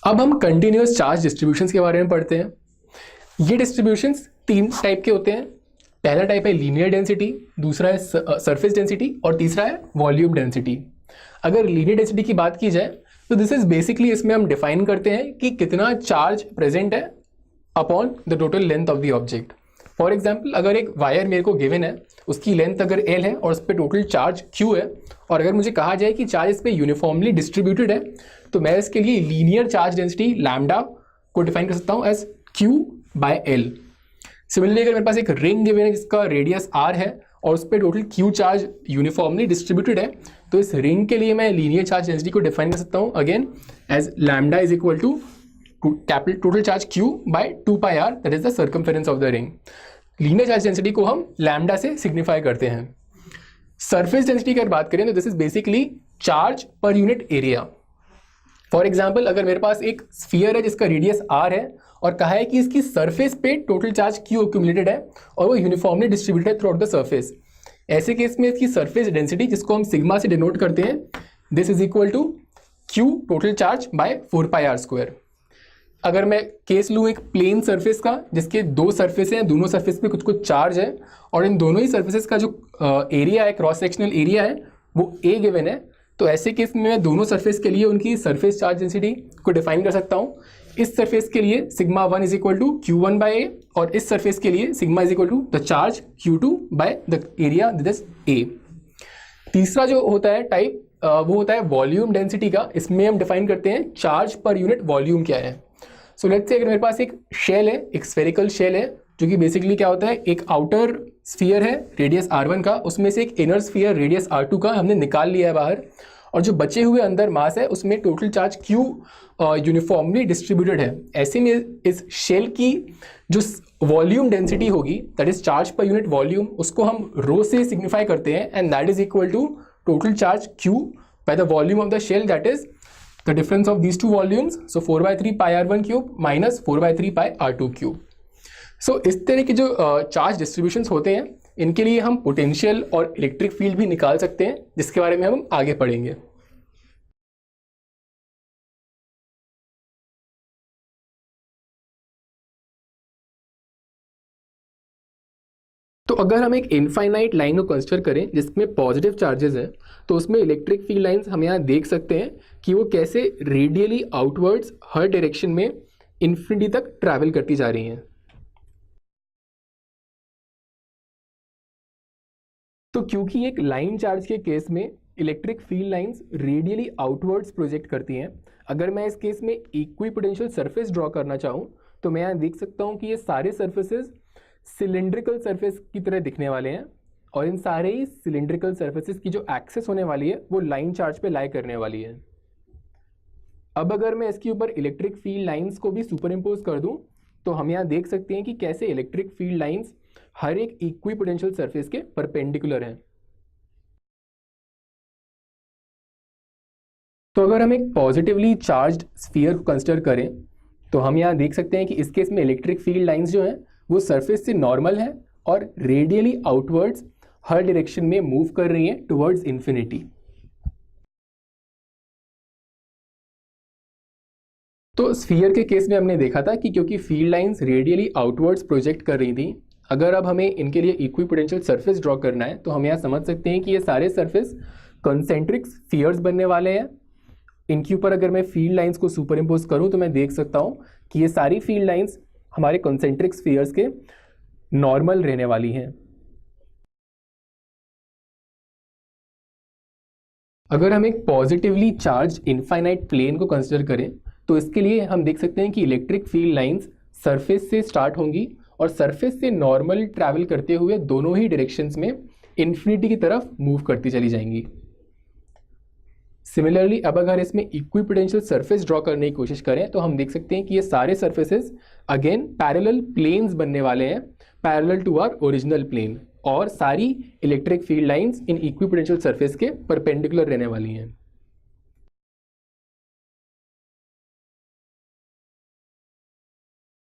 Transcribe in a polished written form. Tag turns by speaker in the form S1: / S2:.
S1: अब हम continuous charge distributions के बारे में पढ़ते हैं। ये डिस्ट्रीब्यूशंस तीन टाइप के होते हैं। पहला टाइप है लीनियर डेंसिटी, दूसरा है सरफेस डेंसिटी और तीसरा है वॉल्यूम डेंसिटी। अगर लीनियर डेंसिटी की बात की जाए तो दिस इज बेसिकली, इसमें हम डिफाइन करते हैं कि कितना चार्ज प्रेजेंट है upon the total length of the object. For example, अगर एक वायर मेरे को गिवन है, उसकी लेंथ अगर एल है और उस पर टोटल चार्ज क्यू है, और अगर मुझे कहा जाए कि चार्ज इस पर यूनिफॉर्मली डिस्ट्रीब्यूटेड है, तो मैं इसके लिए लीनियर चार्ज डेंसिटी लैम्डा को डिफाइन कर सकता हूँ as Q by L. Similarly अगर मेरे पास एक रिंग गिवन है जिसका रेडियस आर है और उस पर total Q charge uniformly distributed है, तो इस रिंग के लिए मैं लीनियर चार्ज डेंसिटी को डिफाइन कर सकता हूँ again as lambda is equal to capital total charge Q by 2 pi R, that is the circumference of the ring. Linear charge density को हम लैम्डा से सिग्निफाई करते हैं। सरफेस डेंसिटी की अगर बात करें तो this is basically charge per unit area. For example, अगर मेरे पास एक स्फीयर है जिसका रेडियस आर है और कहा है कि इसकी सरफेस पे टोटल चार्ज क्यू एक्यूमुलेटेड है और वो uniformly distributed through out the surface, ऐसे केस में इसकी सरफेस डेंसिटी, जिसको हम सिग्मा से डिनोट करते हैं, this is equal to Q total charge by 4 pi R square. अगर मैं केस लूँ एक प्लेन सरफेस का जिसके दो सरफेस हैं, दोनों सरफेस पे कुछ कुछ चार्ज है और इन दोनों ही सरफेसेस का जो एरिया है, क्रॉस सेक्शनल एरिया है, वो ए गिवन है, तो ऐसे केस में मैं दोनों सरफेस के लिए उनकी सरफेस चार्ज डेंसिटी को डिफाइन कर सकता हूँ। इस सरफेस के लिए sigma 1 is equal to Q 1 by A और इस सरफेस के लिए sigma is equal to the charge Q 2 by the area that is A. तीसरा जो होता है टाइप, वो होता है वॉल्यूम डेंसिटी का। इसमें हम डिफाइन करते हैं चार्ज पर यूनिट वॉल्यूम क्या है। सो लेट्स से अगर मेरे पास एक शेल है, एक स्फेरिकल शेल है, जो कि बेसिकली क्या होता है, एक आउटर स्फीयर है रेडियस r1 का, उसमें से एक इनर स्फीयर रेडियस r2 का हमने निकाल लिया है बाहर, और जो बचे हुए अंदर मास है उसमें total charge q uniformly distributed है। ऐसे में इस शेल की जो वॉल्यूम डेंसिटी होगी, that is charge per unit volume, उसको हम रो से सिग्निफाई करते हैं and that is equal to total charge q by the volume of the shell, that is the difference of these two volumes, so 4/3 pi r1 cube minus 4/3 pi r2 cube. So इस तरह के जो charge distributions होते हैं, इनके लिए हम potential और इलेक्ट्रिक फील्ड भी निकाल सकते हैं, जिसके बारे में हम आगे पढ़ेंगे। तो अगर हम एक इनफाइनाइट लाइन को कंसिडर करें जिसमें पॉजिटिव चार्जेस हैं, तो उसमें इलेक्ट्रिक फील्ड लाइंस हम यहाँ देख सकते हैं कि वो कैसे रेडियली आउटवर्ड्स हर डायरेक्शन में इन्फिनिटी तक ट्रैवल करती जा रही हैं। तो क्योंकि एक लाइन चार्ज के केस में electric field lines radially outwards project करती हैं, अगर मैं इस केस में इक्विपोटेंशियल सरफेस ड्रॉ करना चाहूँ तो मैं यहाँ देख सकता हूँ कि ये सारे सरफेसेस सिलेंड्रिकल सरफेस की तरह दिखने वाले हैं और इन सारे ही सिलेंड्रिकल सरफेसेस की जो एक्सेस होने वाली है वो लाइन चार्ज पे लाई करने वाली है। अब अगर मैं इसके ऊपर इलेक्ट्रिक फील्ड लाइंस को भी सुपर इम्पोज कर दूं तो हम यहाँ देख सकते हैं कि कैसे इलेक्ट्रिक फील्ड लाइंस हर एक इक्विपोटेंशियल सरफेस के परपेंडिकुलर हैं। तो अगर हम एक पॉजिटिवली चार्ज्ड स्फीयर को कंसिडर करें तो हम यहाँ देख सकते हैं कि इस केस में इलेक्ट्रिक फील्ड लाइंस जो हैं वो सरफेस से नॉर्मल है और रेडियली आउटवर्ड्स हर डायरेक्शन में मूव कर रही हैं टुवर्ड्स इंफिनिटी। तो स्फीयर के केस में हमने देखा था कि क्योंकि field lines radially outwards project कर रही थी, अगर अब हमें इनके लिए इक्विपोटेंशियल सरफेस ड्रॉ करना है तो हम यहाँ समझ सकते हैं कि ये सारे सरफेस कंसेंट्रिक स्फीयर्स बनने वाले हैं। इनके ऊपर अगर मैं फील्ड लाइंस को सुपर इम्पोज करूँ तो मैं देख सकता हूँ कि ये सारी फील्ड लाइंस हमारे कंसेंट्रिक स्फीयर्स के नॉर्मल रहने वाली हैं। अगर हम एक पॉजिटिवली चार्ज इनफाइनाइट प्लेन को कंसिडर करें तो इसके लिए हम देख सकते हैं कि इलेक्ट्रिक फील्ड लाइंस सरफेस से स्टार्ट होंगी और सरफेस से नॉर्मल ट्रैवल करते हुए दोनों ही डायरेक्शंस में इन्फिनिटी की तरफ मूव करती चली जाएंगी। सिमिलरली अब अगर इसमें इक्विपोटेंशियल सरफेस ड्रॉ करने की कोशिश करें तो हम देख सकते हैं कि ये सारे सरफेसेस अगेन पैरेलल प्लेन्स बनने वाले हैं, parallel to our original plane, और सारी electric field lines in equipotential surface के परपेंडिकुलर रहने वाली हैं।